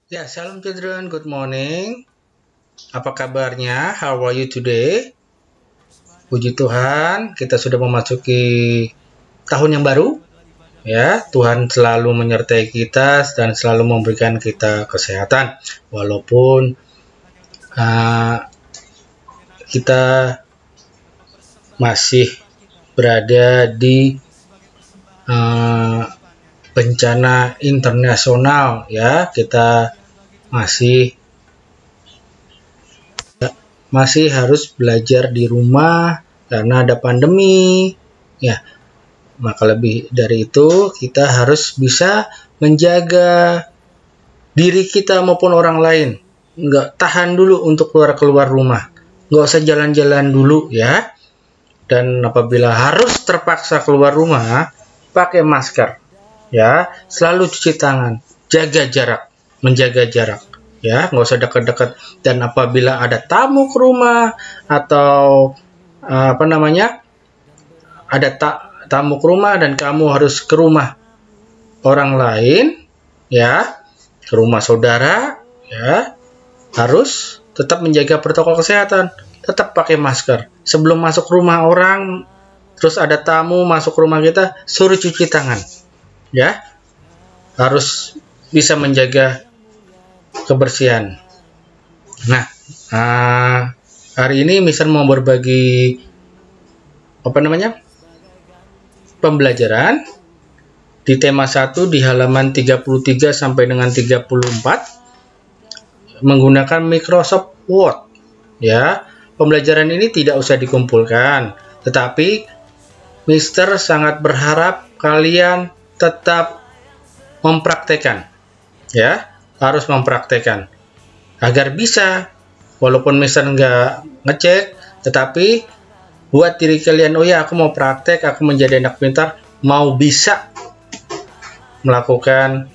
Ya, salam children, good morning. Apa kabarnya? How are you today? Puji Tuhan, kita sudah memasuki tahun yang baru. Ya, Tuhan selalu menyertai kita dan selalu memberikan kita kesehatan. Walaupun kita masih berada di bencana internasional, ya, kita masih harus belajar di rumah karena ada pandemi, ya. Maka lebih dari itu kita harus bisa menjaga diri kita maupun orang lain. Nggak tahan dulu untuk keluar rumah, nggak usah jalan-jalan dulu, ya. Dan apabila harus terpaksa keluar rumah, pakai masker, ya. Selalu cuci tangan, jaga jarak, menjaga jarak, ya, nggak usah dekat-dekat. Dan apabila ada tamu ke rumah atau ada tamu ke rumah dan kamu harus ke rumah orang lain, ya, ke rumah saudara, ya, harus tetap menjaga protokol kesehatan, tetap pakai masker. Sebelum masuk rumah orang, terus ada tamu masuk rumah kita, suruh cuci tangan, ya, harus bisa menjaga kebersihan. Nah, hari ini Mister mau berbagi pembelajaran di tema 1 di halaman 33 sampai dengan 34 menggunakan Microsoft Word, ya. Pembelajaran ini tidak usah dikumpulkan, tetapi Mister sangat berharap kalian tetap mempraktekkan, ya. Harus mempraktekkan agar bisa, walaupun Mister nggak ngecek, tetapi buat diri kalian, oh ya, aku mau praktek, aku menjadi anak pintar, mau bisa melakukan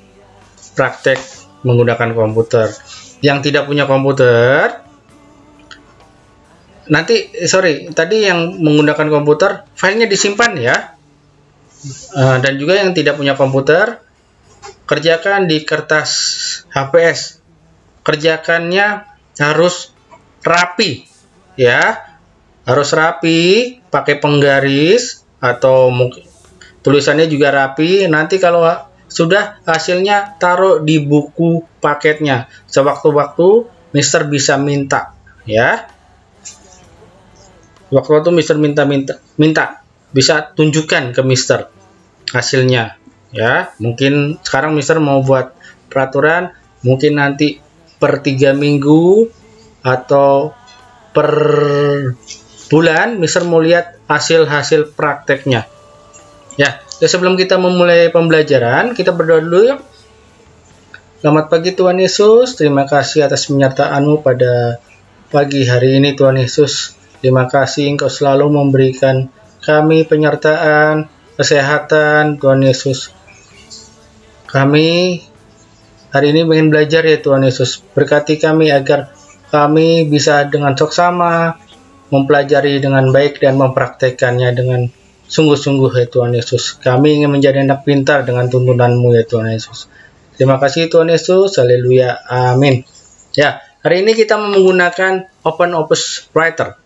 praktek menggunakan komputer. Yang tidak punya komputer, tadi yang menggunakan komputer, filenya disimpan, ya. Dan juga yang tidak punya komputer, kerjakan di kertas HPS. Kerjakannya harus rapi, ya. Harus rapi, pakai penggaris atau mungkin tulisannya juga rapi. Nanti kalau sudah hasilnya, taruh di buku paketnya. Sewaktu-waktu Mister bisa minta, ya. Waktu-waktu Mister minta, bisa tunjukkan ke Mister hasilnya, ya. Mungkin sekarang Mister mau buat peraturan, mungkin nanti per 3 minggu atau per bulan Mister mau lihat hasil prakteknya, ya. Sebelum kita memulai pembelajaran, kita berdoa dulu, yuk. Selamat pagi Tuhan Yesus, terima kasih atas penyertaan-Mu pada pagi hari ini Tuhan Yesus. Terima kasih Engkau selalu memberikan kami penyertaan, kesehatan Tuhan Yesus. Kami hari ini ingin belajar, ya Tuhan Yesus. Berkati kami agar kami bisa dengan seksama mempelajari dengan baik dan mempraktekannya dengan sungguh-sungguh, ya Tuhan Yesus. Kami ingin menjadi anak pintar dengan tuntunan-Mu, ya Tuhan Yesus. Terima kasih Tuhan Yesus. Haleluya. Amin. Ya, hari ini kita menggunakan Open Office Writer.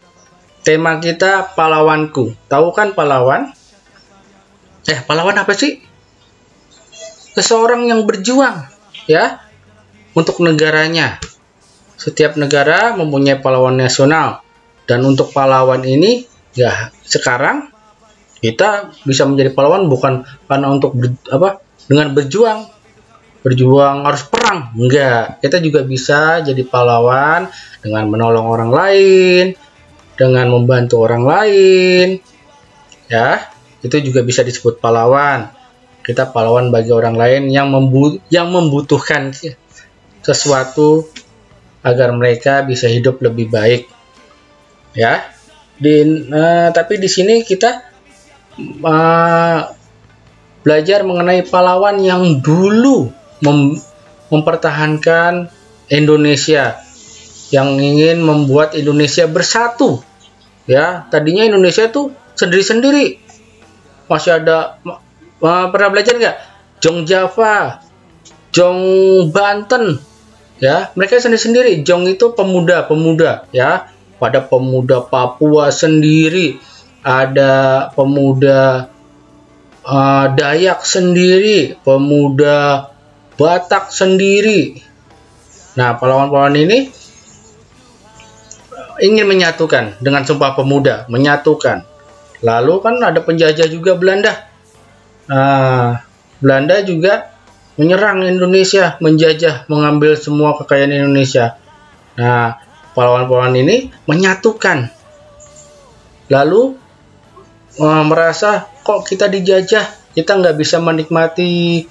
Tema kita pahlawanku. Tahu kan pahlawan? Pahlawan apa sih? Seseorang yang berjuang, ya, untuk negaranya. Setiap negara mempunyai pahlawan nasional. Dan untuk pahlawan ini, ya, sekarang kita bisa menjadi pahlawan bukan karena untuk dengan berjuang harus perang, enggak. Kita juga bisa jadi pahlawan dengan menolong orang lain, dengan membantu orang lain, ya. Itu juga bisa disebut pahlawan. Kita pahlawan bagi orang lain yang membutuhkan sesuatu agar mereka bisa hidup lebih baik, ya. Tapi di sini kita belajar mengenai pahlawan yang dulu mempertahankan Indonesia, yang ingin membuat Indonesia bersatu, ya. Tadinya Indonesia tuh sendiri-sendiri. Masih ada pernah belajar nggak? Jong Java, Jong Banten, ya, mereka sendiri-sendiri. Jong itu pemuda-pemuda, ya. Pada pemuda Papua sendiri, ada pemuda Dayak sendiri, pemuda Batak sendiri. Nah, pahlawan-pahlawan ini ingin menyatukan dengan Sumpah Pemuda, menyatukan. Lalu kan ada penjajah juga Belanda. Belanda juga menyerang Indonesia, menjajah, mengambil semua kekayaan Indonesia. Nah, pahlawan-pahlawan ini menyatukan. Lalu merasa kok kita dijajah, kita nggak bisa menikmati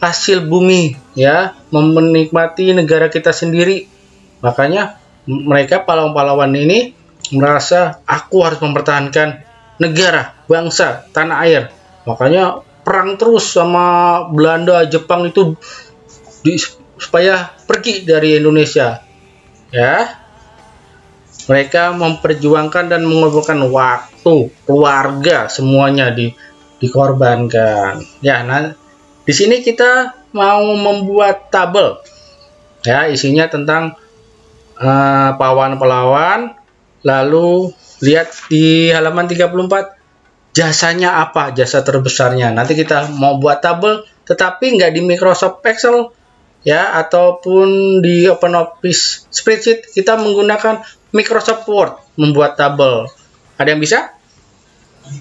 hasil bumi, ya, menikmati negara kita sendiri. Makanya mereka pahlawan-pahlawan ini merasa aku harus mempertahankan negara, bangsa, tanah air. Makanya perang terus sama Belanda, Jepang itu supaya pergi dari Indonesia, ya. Mereka memperjuangkan dan mengorbankan waktu, keluarga, semuanya dikorbankan. Ya, nah di sini kita mau membuat tabel, ya, isinya tentang pahlawan-pahlawan. Lalu lihat di halaman 34, jasanya apa, jasa terbesarnya. Nanti kita mau buat tabel, tetapi nggak di Microsoft Excel, ya, ataupun di OpenOffice Spreadsheet. Kita menggunakan Microsoft Word membuat tabel. Ada yang bisa?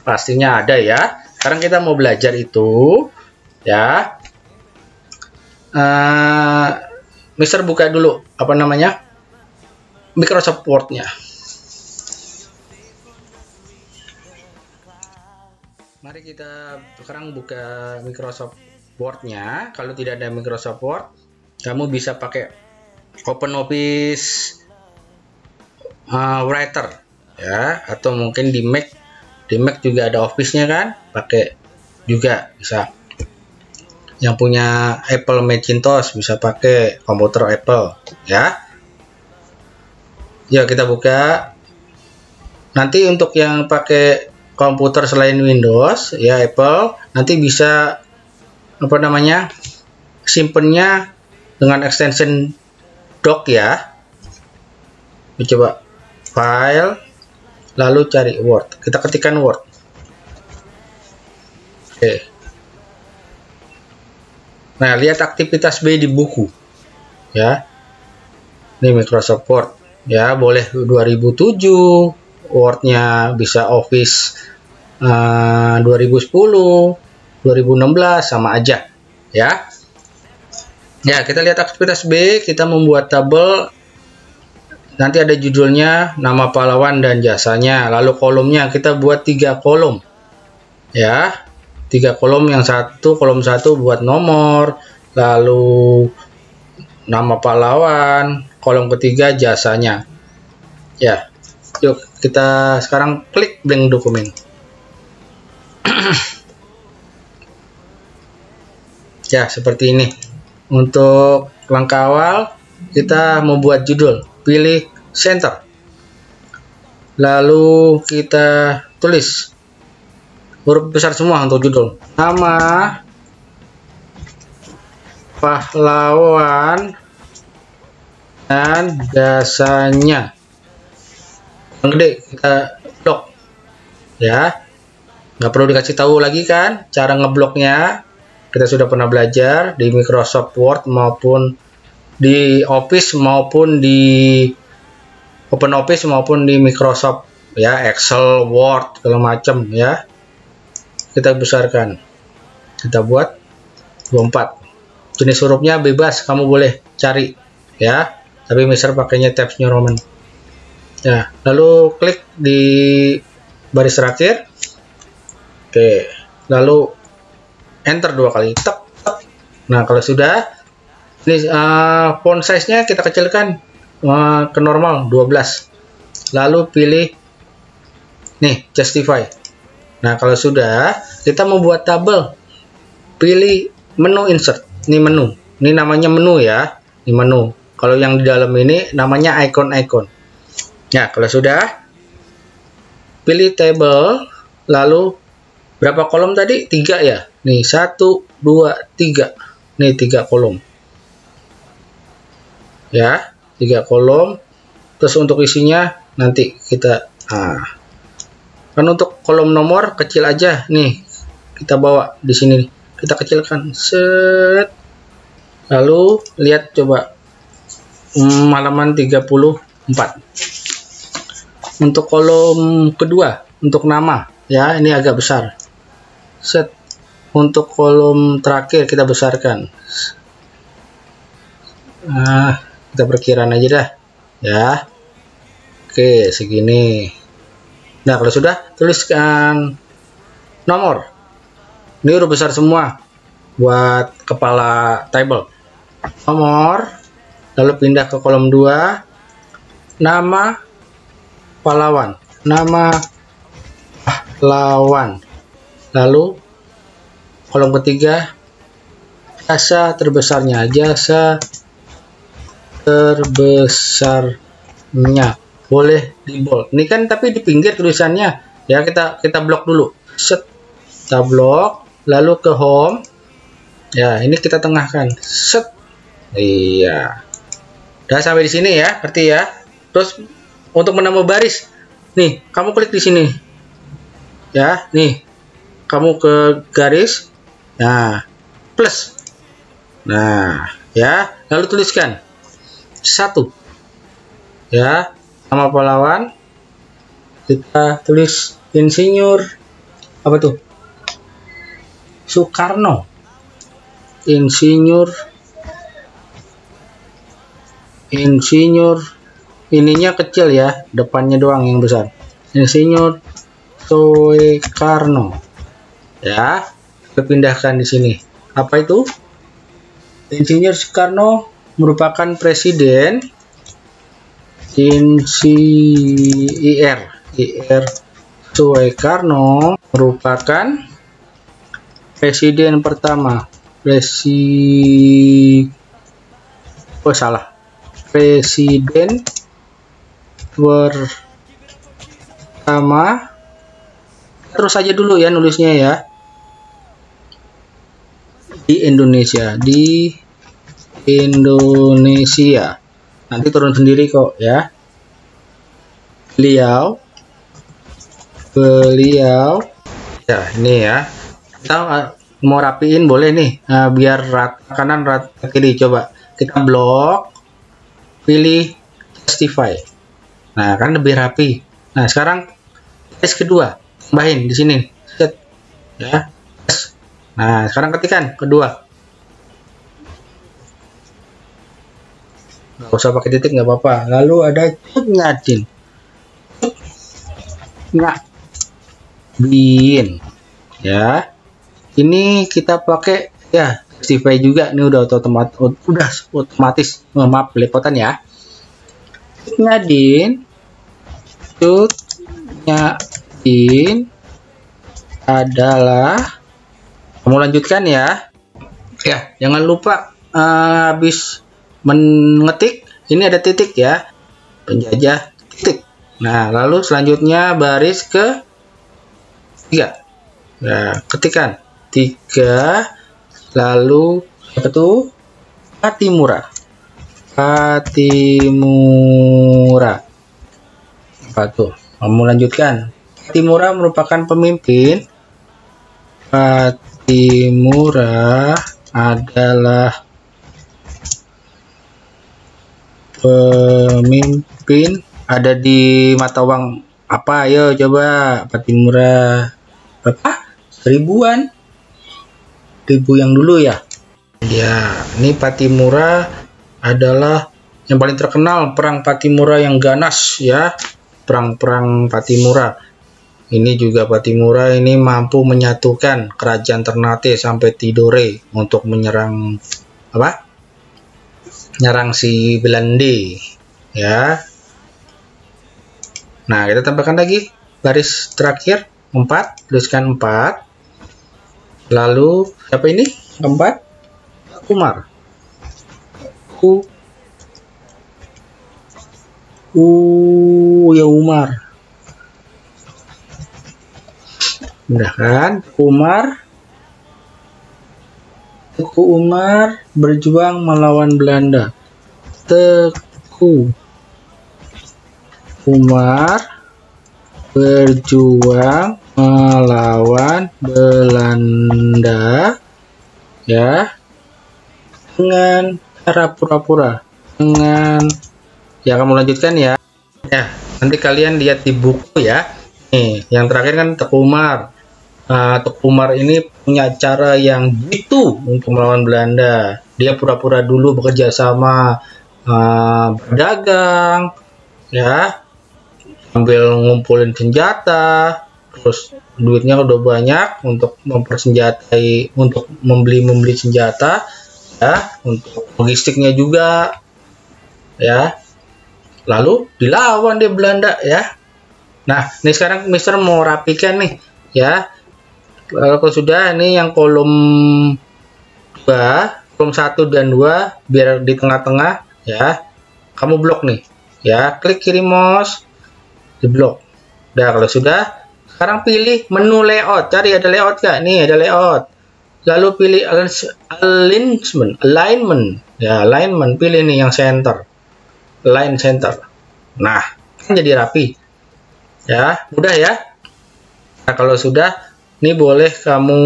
Pastinya ada, ya. Sekarang kita mau belajar itu, ya. Mister buka dulu apa namanya Microsoft Word-nya. Mari kita sekarang buka Microsoft Word-nya. Kalau tidak ada Microsoft Word, kamu bisa pakai OpenOffice Writer, ya, atau mungkin di Mac. Di Mac juga ada Office-nya kan, pakai juga bisa. Yang punya Apple Macintosh bisa pakai komputer Apple, ya. Ya, kita buka. Nanti untuk yang pakai komputer selain Windows, ya, Apple, nanti bisa apa namanya simpennya dengan extension doc, ya. Coba file, lalu cari Word. Kita ketikkan Word. Oke. Nah, lihat aktivitas B di buku, ya. Ini Microsoft Word, ya, boleh 2007 Word-nya, bisa Office 2010, 2016, sama aja, ya. Ya, kita lihat aktivitas B, kita membuat tabel. Nanti ada judulnya, nama pahlawan dan jasanya. Lalu kolomnya kita buat 3 kolom, ya. 3 kolom. Yang satu, kolom 1 buat nomor, lalu nama pahlawan, kolom ketiga jasanya, ya. Yuk kita sekarang klik blank dokumen. Ya, seperti ini. Untuk langkah awal kita membuat judul, pilih center, lalu kita tulis huruf besar semua untuk judul, nama pahlawan dan jasanya. Yang gede kita blok, ya, nggak perlu dikasih tahu lagi kan cara ngebloknya. Kita sudah pernah belajar di Microsoft Word maupun di Office maupun di OpenOffice maupun di Microsoft, ya, Excel, Word, segala macam, ya. Kita besarkan, kita buat 24. Jenis hurufnya bebas, kamu boleh cari, ya, tapi Mister pakainya Times New Roman, ya. Lalu klik di baris terakhir. Oke, lalu enter 2 kali, tek, tek. Nah, kalau sudah ini font size-nya kita kecilkan ke normal 12. Lalu pilih nih justify. Nah, kalau sudah, kita membuat tabel, pilih menu insert. Ini menu, ini namanya menu, ya, ini menu. Kalau yang di dalam ini namanya icon-icon. Ya, kalau sudah, pilih table, lalu berapa kolom tadi? 3, ya. Nih 1, 2, 3. Nih 3 kolom. ya, 3 kolom. Terus untuk isinya nanti kita kan untuk kolom nomor kecil aja nih, kita bawa di sini, kita kecilkan, set. Lalu lihat coba halaman 34. Untuk kolom kedua, untuk nama ya, ini agak besar, set. Untuk kolom terakhir kita besarkan, kita perkiraan aja dah ya. Oke, segini. Nah, kalau sudah, tuliskan nomor. Ini udah besar semua buat kepala table. Nomor, lalu pindah ke kolom 2, nama pahlawan, nama pahlawan. Lalu kolom ketiga, jasa terbesarnya, jasa terbesarnya, boleh di bold. Ini kan tapi di pinggir tulisannya ya, kita blok dulu, set, kita blok. Lalu ke home ya, ini kita tengahkan, set. Iya, udah sampai di sini ya, ngerti ya. Terus untuk menambah baris nih, kamu klik di sini ya, nih kamu ke garis, nah plus, nah ya, lalu tuliskan 1 ya, nama pahlawan, kita tulis Insinyur apa tuh, Soekarno, Insinyur ininya kecil ya, depannya doang yang besar, Insinyur Soekarno ya. Kita pindahkan di sini, apa itu, Insinyur Soekarno merupakan presiden, IR Soekarno merupakan presiden pertama, presiden pertama. Terus aja dulu ya nulisnya ya, di Indonesia, nanti turun sendiri kok ya. Beliau ya, ini ya, kita mau rapiin boleh nih, biar rata kanan rata kiri. Coba kita blok, pilih justify, nah kan lebih rapi. Nah sekarang baris kedua, tambahin di sini, set ya. Nah sekarang ketikan kedua, nggak usah pakai titik, nggak apa-apa. Lalu ada Cutnyadin, bin ya, ini kita pakai ya justify juga, ini udah otomatis, maaf belepotan ya. Cutnyadin adalah, kamu lanjutkan ya, jangan lupa habis mengetik ini ada titik ya, penjajah titik. Nah lalu selanjutnya baris ke 3, nah ketikan 3, lalu apa tuh, Patimura, apa tuh, kamu lanjutkan. Patimura merupakan pemimpin, Patimura adalah pemimpin, ada di mata uang apa, ayo coba, Patimura berapa, 1000-an, 1000 yang dulu ya. Ini Patimura adalah yang paling terkenal, perang Patimura yang ganas ya, perang Patimura. Ini juga Patimura ini mampu menyatukan kerajaan Ternate sampai Tidore untuk menyerang nyerang si Belanda ya. Nah kita tambahkan lagi baris terakhir 4, tuliskan 4. Lalu siapa ini keempat, Umar, ya Umar, udah kan, Tuku Umar berjuang melawan Belanda. Teguh Umar berjuang melawan Belanda, ya, dengan cara pura-pura. Ya, kamu lanjutkan ya. Ya, nanti kalian lihat di buku ya. Nih, yang terakhir kan Teguh Umar. Teguh Umar ini punya cara yang jitu untuk melawan Belanda. Dia pura-pura dulu bekerja sama berdagang, ya, sambil ngumpulin senjata, terus duitnya udah banyak untuk mempersenjatai, untuk membeli senjata, ya, untuk logistiknya juga, ya. Lalu dilawan dia Belanda, ya. Nah, ini sekarang Mister mau rapikan nih, ya. Kalau sudah, ini yang kolom 2, kolom 1 dan 2 biar di tengah-tengah, ya. Kamu blok nih, ya. Klik kiri mouse, di blok. Nah, kalau sudah, sekarang pilih menu layout. Cari ada layout nggak? Nih ada layout. Lalu pilih alignment, ya, alignment. Pilih nih yang center, line center. Nah, kan jadi rapi, ya, mudah ya. Nah, kalau sudah, ini boleh kamu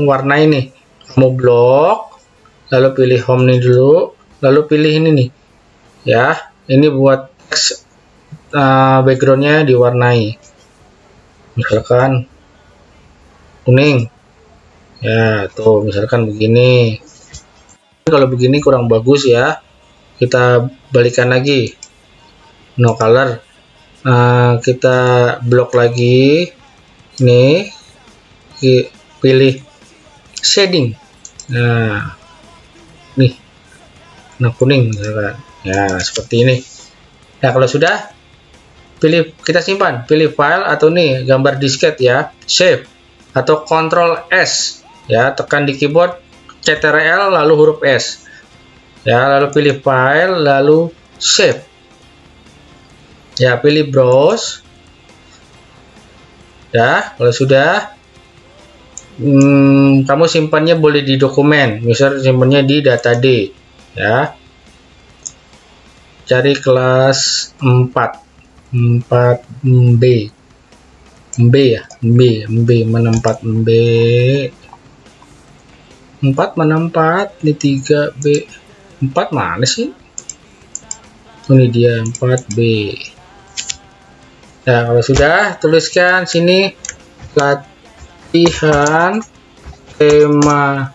warnai nih. Kamu blok, lalu pilih home nih dulu, lalu pilih ini nih, ya. Ini buat teks backgroundnya diwarnai, misalkan kuning, ya, tuh misalkan begini. Kalau begini kurang bagus ya, kita balikan lagi, no color. Kita blok lagi, nih, pilih shading, nah, nih, nah, kuning misalkan, ya, seperti ini. Nah, kalau sudah, kita simpan, pilih file atau nih gambar disket, ya, save atau Ctrl S, ya, tekan di keyboard Ctrl lalu huruf S, ya, lalu pilih file lalu save, ya, pilih browse, ya. Kalau sudah, kamu simpannya boleh di dokumen, misal simpannya di data D, ya. Cari kelas 4B, ya, B mana 4B, 4 mana 4, ini 3B, 4 mana sih? Ini dia 4B. Nah, kalau sudah, tuliskan sini latihan tema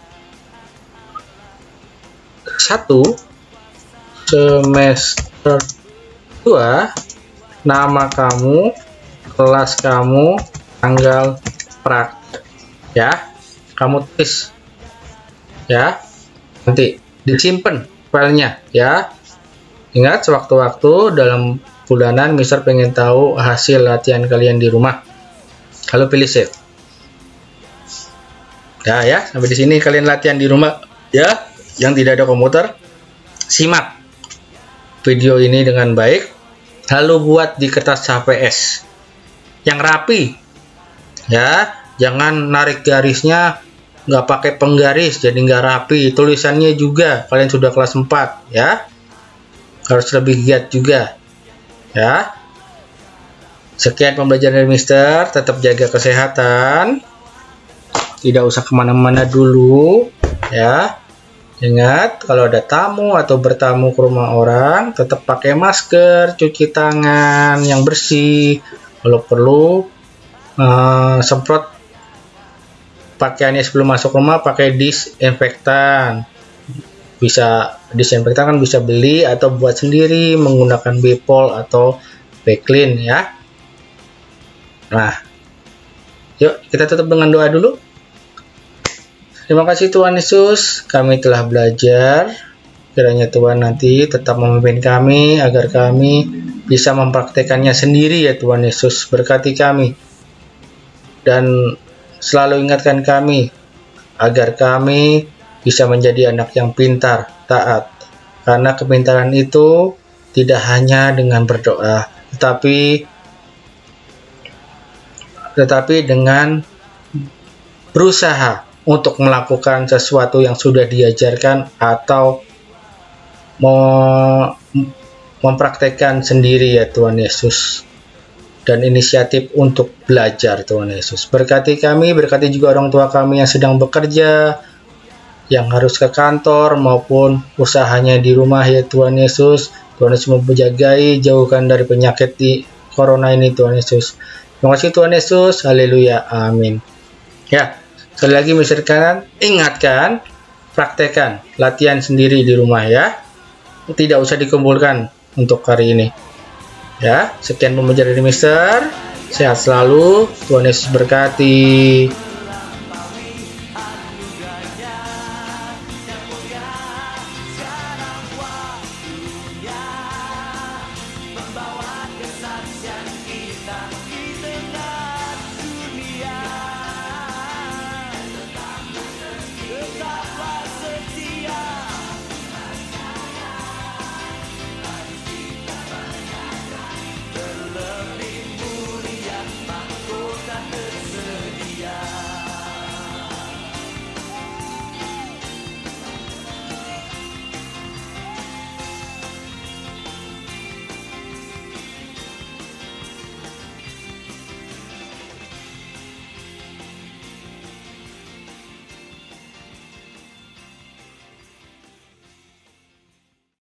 1 semester 2, nama kamu, kelas kamu, tanggal praktek, ya. Kamu tulis, ya. Nanti disimpan filenya, ya. Ingat, sewaktu-waktu dalam bulanan Mister pengen tahu hasil latihan kalian di rumah. Lalu pilih save. Ya, sampai di sini kalian latihan di rumah, ya. Yang tidak ada komputer, simak video ini dengan baik, lalu buat di kertas HVS yang rapi, ya. Jangan narik garisnya nggak pakai penggaris, jadi nggak rapi. Tulisannya juga, kalian sudah kelas 4, ya, harus lebih giat juga, ya. Sekian pembelajaran dari Mister, tetap jaga kesehatan, tidak usah kemana-mana dulu, ya. Ingat, kalau ada tamu atau bertamu ke rumah orang, tetap pakai masker, cuci tangan yang bersih. Kalau perlu, semprot pakaiannya sebelum masuk rumah pakai disinfektan. Bisa disinfektan kan bisa beli atau buat sendiri menggunakan Bepol atau Baclean, ya. Nah, yuk kita tutup dengan doa dulu. Terima kasih Tuhan Yesus, kami telah belajar. Kiranya Tuhan nanti tetap memimpin kami agar kami bisa mempraktekannya sendiri, ya Tuhan Yesus. Berkati kami dan selalu ingatkan kami agar kami bisa menjadi anak yang pintar, taat. Karena kepintaran itu tidak hanya dengan berdoa, tetapi dengan berusaha untuk melakukan sesuatu yang sudah diajarkan atau mempraktekkan sendiri ya Tuhan Yesus, dan inisiatif untuk belajar Tuhan Yesus. Berkati kami, berkati juga orang tua kami yang sedang bekerja, yang harus ke kantor maupun usahanya di rumah ya Tuhan Yesus. Tuhan Yesus menjagai, jauhkan dari penyakit di corona ini Tuhan Yesus. Terima kasih Tuhan Yesus, haleluya, amin. Ya, sekali lagi Mr. Kanan, ingatkan, praktekkan, latihan sendiri di rumah ya. Tidak usah dikumpulkan untuk hari ini. Ya, sekian pembelajaran dari Mister. Sehat selalu, Tuhan Yesus berkati.